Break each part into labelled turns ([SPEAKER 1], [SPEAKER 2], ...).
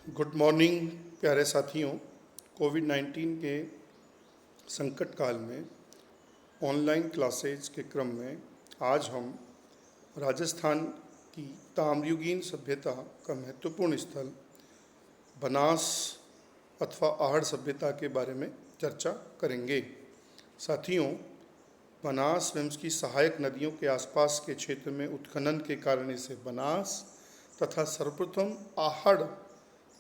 [SPEAKER 1] Good morning प्यारे साथियों। कोविड-19 के संकट काल में ऑनलाइन क्लासेज के क्रम में आज हम राजस्थान की ताम्रयुगीन सभ्यता का महत्वपूर्ण स्थल बनास अथवा आहड़ सभ्यता के बारे में चर्चा करेंगे। साथियों, बनास एवं की सहायक नदियों के आसपास के क्षेत्र में उत्खनन के कारण इसे बनास तथा सर्वप्रथम आहड़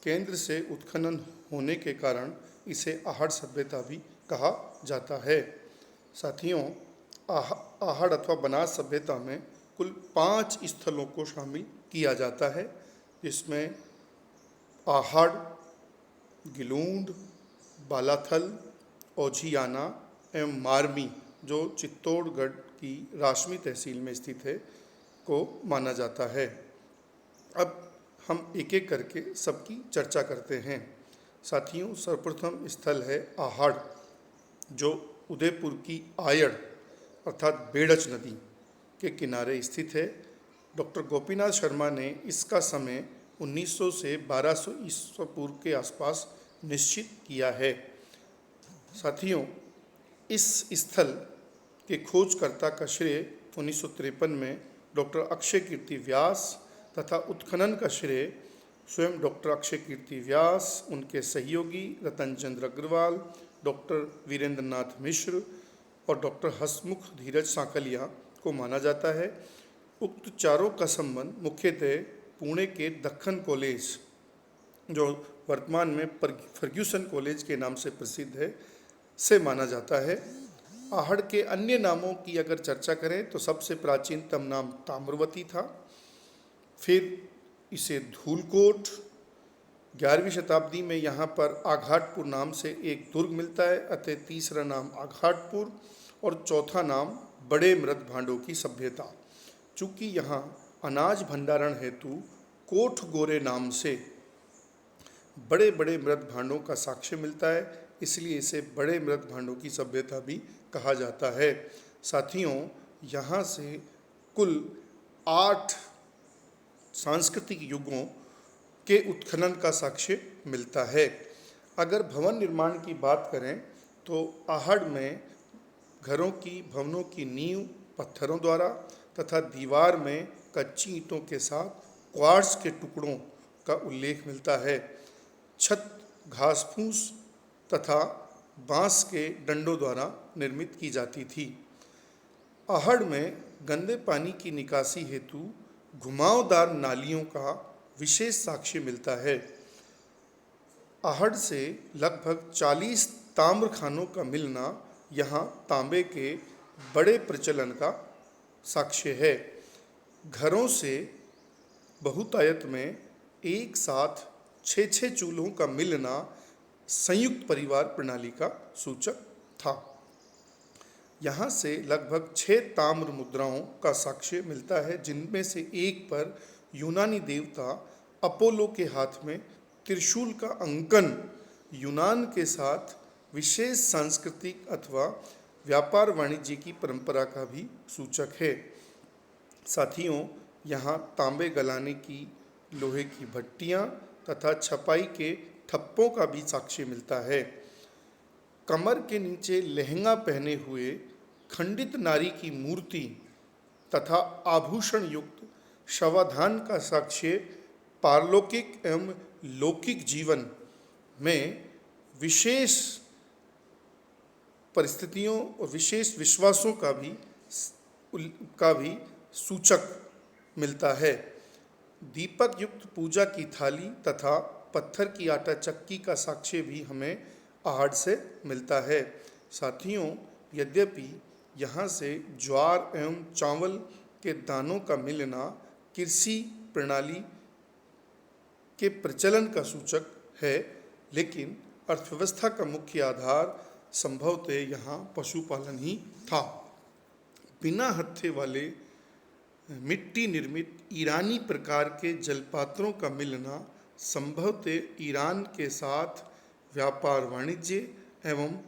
[SPEAKER 1] केंद्र से उत्खनन होने के कारण इसे आहड़ सभ्यता भी कहा जाता है। साथियों, आहड़ अथवा बनास सभ्यता में कुल 5 स्थलों को शामिल किया जाता है, जिसमें आहड़, गिलूंड, बालाथल, ओझियाना एवं मारमी, जो चित्तौड़गढ़ की राशमी तहसील में स्थित है, को माना जाता है। अब हम एक एक करके सबकी चर्चा करते हैं। साथियों, सर्वप्रथम स्थल है आहड़, जो उदयपुर की आयड़ अर्थात बेड़च नदी के किनारे स्थित है। डॉक्टर गोपीनाथ शर्मा ने इसका समय 1900 से 1200 ईस्वी पूर्व के आसपास निश्चित किया है। साथियों, इस स्थल के खोजकर्ता का श्रेय 1953 में डॉक्टर अक्षय कीर्ति व्यास तथा उत्खनन का श्रेय स्वयं डॉक्टर अक्षय कीर्ति व्यास, उनके सहयोगी रतन चंद्र अग्रवाल, डॉक्टर वीरेंद्र नाथ मिश्र और डॉक्टर हसमुख धीरज सांकलिया को माना जाता है। उक्त चारों का संबंध मुख्यतः पुणे के दक्खन कॉलेज, जो वर्तमान में फर्ग्यूसन कॉलेज के नाम से प्रसिद्ध है, से माना जाता है। आहड़ के अन्य नामों की अगर चर्चा करें तो सबसे प्राचीनतम नाम ताम्रवती था, फिर इसे धूलकोट, 11वीं शताब्दी में यहाँ पर आघाटपुर नाम से एक दुर्ग मिलता है, अतः तीसरा नाम आघाटपुर और चौथा नाम बड़े मृत भांडों की सभ्यता। चूँकि यहाँ अनाज भंडारण हेतु कोठ गोरे नाम से बड़े बड़े मृत भांडों का साक्ष्य मिलता है, इसलिए इसे बड़े मृत भांडों की सभ्यता भी कहा जाता है। साथियों, यहाँ से कुल 8 सांस्कृतिक युगों के उत्खनन का साक्ष्य मिलता है। अगर भवन निर्माण की बात करें तो आहड़ में भवनों की नींव पत्थरों द्वारा तथा दीवार में कच्ची ईंटों के साथ क्वार्ट्ज के टुकड़ों का उल्लेख मिलता है। छत घास फूस तथा बांस के डंडों द्वारा निर्मित की जाती थी। आहड़ में गंदे पानी की निकासी हेतु घुमावदार नालियों का विशेष साक्ष्य मिलता है। आहड़ से लगभग 40 ताम्र खानों का मिलना यहाँ तांबे के बड़े प्रचलन का साक्ष्य है। घरों से बहुतायत में एक साथ 6-6 चूल्हों का मिलना संयुक्त परिवार प्रणाली का सूचक था। यहाँ से लगभग 6 ताम्र मुद्राओं का साक्ष्य मिलता है, जिनमें से एक पर यूनानी देवता अपोलो के हाथ में त्रिशूल का अंकन यूनान के साथ विशेष सांस्कृतिक अथवा व्यापार वाणिज्य की परंपरा का भी सूचक है। साथियों, यहाँ तांबे गलाने की लोहे की भट्टियाँ तथा छपाई के ठप्पों का भी साक्ष्य मिलता है। कमर के नीचे लहंगा पहने हुए खंडित नारी की मूर्ति तथा आभूषण युक्त शवाधान का साक्ष्य पारलौकिक एवं लौकिक जीवन में विशेष परिस्थितियों और विशेष विश्वासों का भी सूचक मिलता है। दीपक युक्त पूजा की थाली तथा पत्थर की आटा चक्की का साक्ष्य भी हमें आहड़ से मिलता है। साथियों, यद्यपि यहाँ से ज्वार एवं चावल के दानों का मिलना कृषि प्रणाली के प्रचलन का सूचक है, लेकिन अर्थव्यवस्था का मुख्य आधार संभवतः यहाँ पशुपालन ही था। बिना हत्थे वाले मिट्टी निर्मित ईरानी प्रकार के जलपात्रों का मिलना संभवतः ईरान के साथ व्यापार वाणिज्य एवं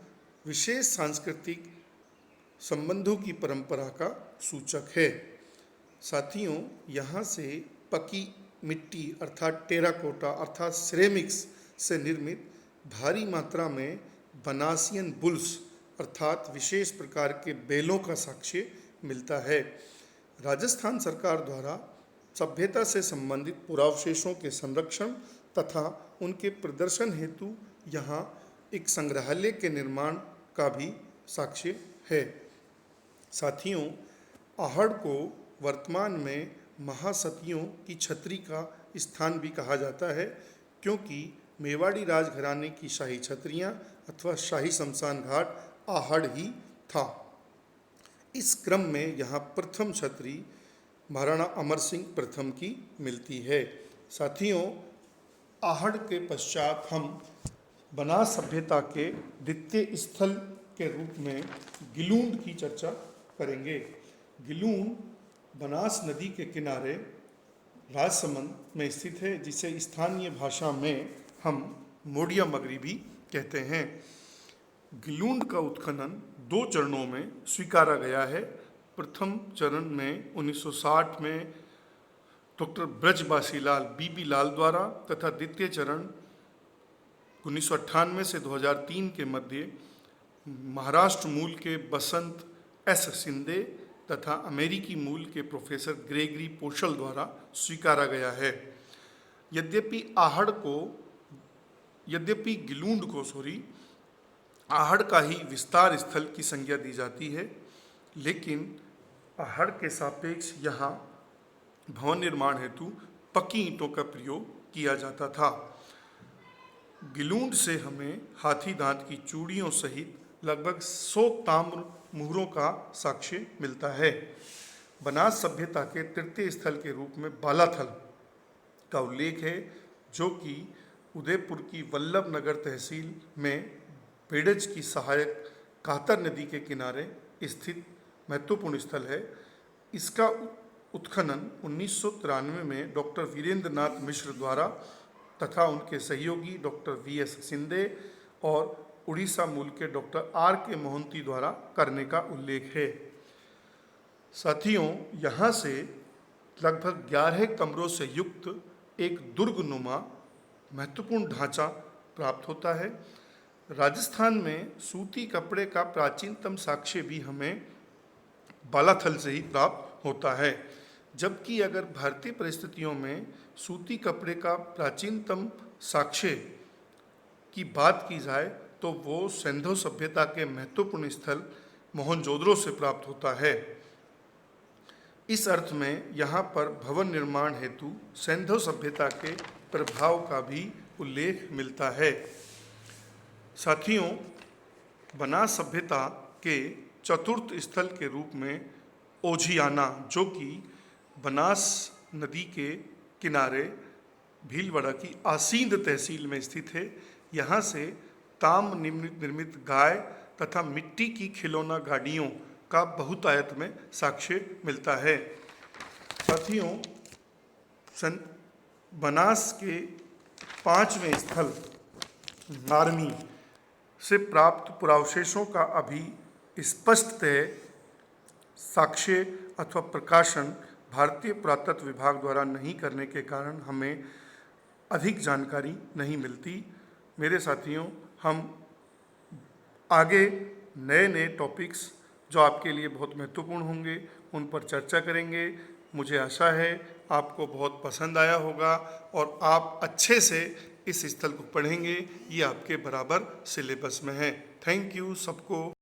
[SPEAKER 1] विशेष सांस्कृतिक संबंधों की परंपरा का सूचक है। साथियों, यहाँ से पकी मिट्टी अर्थात टेराकोटा अर्थात सिरेमिक्स से निर्मित भारी मात्रा में बनासियन बुल्स अर्थात विशेष प्रकार के बेलों का साक्ष्य मिलता है। राजस्थान सरकार द्वारा सभ्यता से संबंधित पुरावशेषों के संरक्षण तथा उनके प्रदर्शन हेतु यहाँ एक संग्रहालय के निर्माण का भी साक्ष्य है। साथियों, आहड़ को वर्तमान में महासतियों की छतरी का स्थान भी कहा जाता है, क्योंकि मेवाड़ी राजघराने की शाही छतरियाँ अथवा शाही शमशान घाट आहड़ ही था। इस क्रम में यहाँ प्रथम छतरी महाराणा अमर सिंह प्रथम की मिलती है। साथियों, आहड़ के पश्चात हम बनास सभ्यता के द्वितीय स्थल के रूप में गिलूंड की चर्चा करेंगे। गिलूंड बनास नदी के किनारे राजसमंद में स्थित है, जिसे स्थानीय भाषा में हम मोडिया मगरी भी कहते हैं। गिलूंड का उत्खनन 2 चरणों में स्वीकारा गया है। प्रथम चरण में 1960 में डॉक्टर ब्रजबासी लाल बीबी लाल द्वारा तथा द्वितीय चरण 1998 से 2003 के मध्य महाराष्ट्र मूल के बसंत एस शिंदे तथा अमेरिकी मूल के प्रोफेसर ग्रेगरी पोशल द्वारा स्वीकारा गया है। यद्यपि गिलूंड को आहड़ का ही विस्तार स्थल की संज्ञा दी जाती है, लेकिन आहड़ के सापेक्ष यहाँ भवन निर्माण हेतु पक्की ईंटों का प्रयोग किया जाता था। गिलूंड से हमें हाथी दांत की चूड़ियों सहित लगभग 100 ताम्र मुहरों का साक्ष्य मिलता है। बनास सभ्यता के तृतीय स्थल के रूप में बालाथल का उल्लेख है, जो कि उदयपुर की वल्लभ नगर तहसील में बेड़ज की सहायक कातर नदी के किनारे स्थित महत्वपूर्ण स्थल है। इसका उत्खनन 1993 में डॉक्टर वीरेंद्र नाथ मिश्र द्वारा तथा उनके सहयोगी डॉक्टर वी.एस. शिंदे और उड़ीसा मूल के डॉक्टर आर.के. मोहंती द्वारा करने का उल्लेख है। साथियों, यहाँ से लगभग 11 कमरों से युक्त एक दुर्गनुमा महत्वपूर्ण ढांचा प्राप्त होता है। राजस्थान में सूती कपड़े का प्राचीनतम साक्ष्य भी हमें बालाथल से ही प्राप्त होता है, जबकि अगर भारतीय परिस्थितियों में सूती कपड़े का प्राचीनतम साक्ष्य की बात की जाए तो वो सिंधु सभ्यता के महत्वपूर्ण स्थल मोहनजोदड़ो से प्राप्त होता है। इस अर्थ में यहाँ पर भवन निर्माण हेतु सिंधु सभ्यता के प्रभाव का भी उल्लेख मिलता है। साथियों, बनास सभ्यता के चतुर्थ स्थल के रूप में ओझियाना, जो कि बनास नदी के किनारे भीलवाड़ा की आसींद तहसील में स्थित है, यहाँ से ताम्र निर्मित गाय तथा मिट्टी की खिलौना गाड़ियों का बहुतायत में साक्ष्य मिलता है। साथियों, बनास के 5वें स्थल नारमी से प्राप्त पुरावशेषों का अभी स्पष्टतः साक्ष्य अथवा प्रकाशन भारतीय पुरातत्व विभाग द्वारा नहीं करने के कारण हमें अधिक जानकारी नहीं मिलती। मेरे साथियों, हम आगे नए नए टॉपिक्स जो आपके लिए बहुत महत्वपूर्ण होंगे उन पर चर्चा करेंगे। मुझे आशा है आपको बहुत पसंद आया होगा और आप अच्छे से इस स्थल को पढ़ेंगे। ये आपके बराबर सिलेबस में है। थैंक यू सबको।